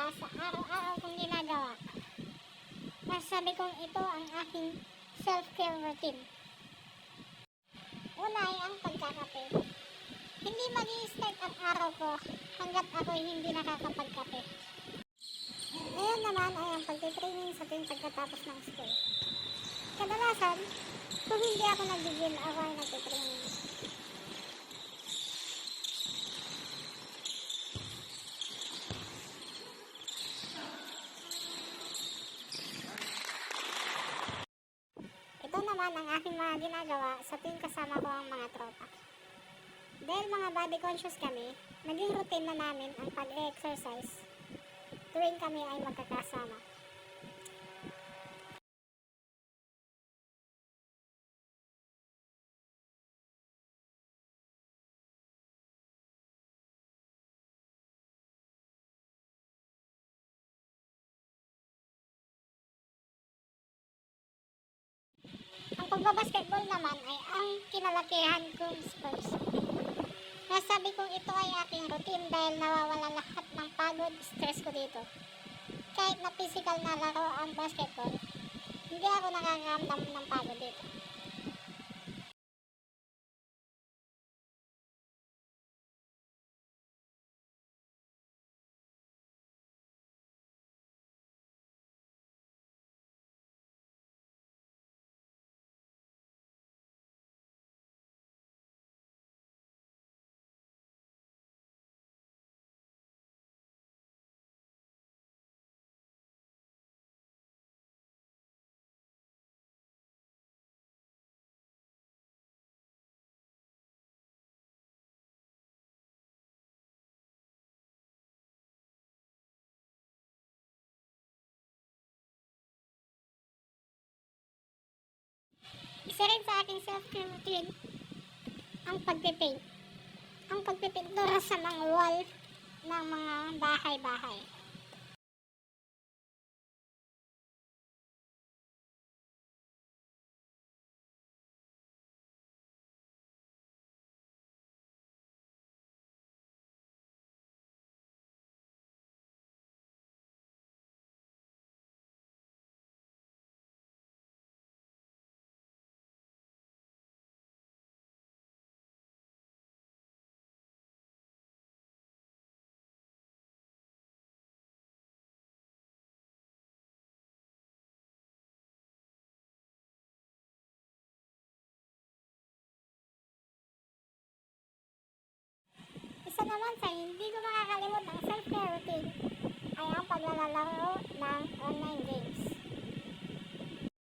mula sa araw-araw kong ginagawa. Masasabi kong ito ang aking self-care routine. Una ay ang pagkakape. Hindi mag-i-start ang araw ko hanggat ako'y hindi nakakapagkape. Ngayon naman ay ang pagtitraining sa tuwing pagkatapos ng school. Kadalasan, kung hindi ako nag-gym, ako ay nagtitraining. Ito naman ang aking mga ginagawa sa tuwing kasama ko ang mga tropa. Dahil mga body conscious kami, naging routine na namin ang pag-exercise tuwing kami ay magkakasama. Ang pagbabasketball naman ay ang kinalakihan kong sports. Nasabi kong ito ay aking routine dahil nawawala lahat ng pagod, stress ko dito. Kahit na physical na laro ang basketball, hindi ako nakakaramdam ng pagod dito. Isa rin sa aking self-care routine ang pagpipaint. Ang pagpipintura sa mga wall ng mga bahay-bahay. Isa naman sa hindi ko makakalimot ang self-care routine ay ang paglalaro ng online game.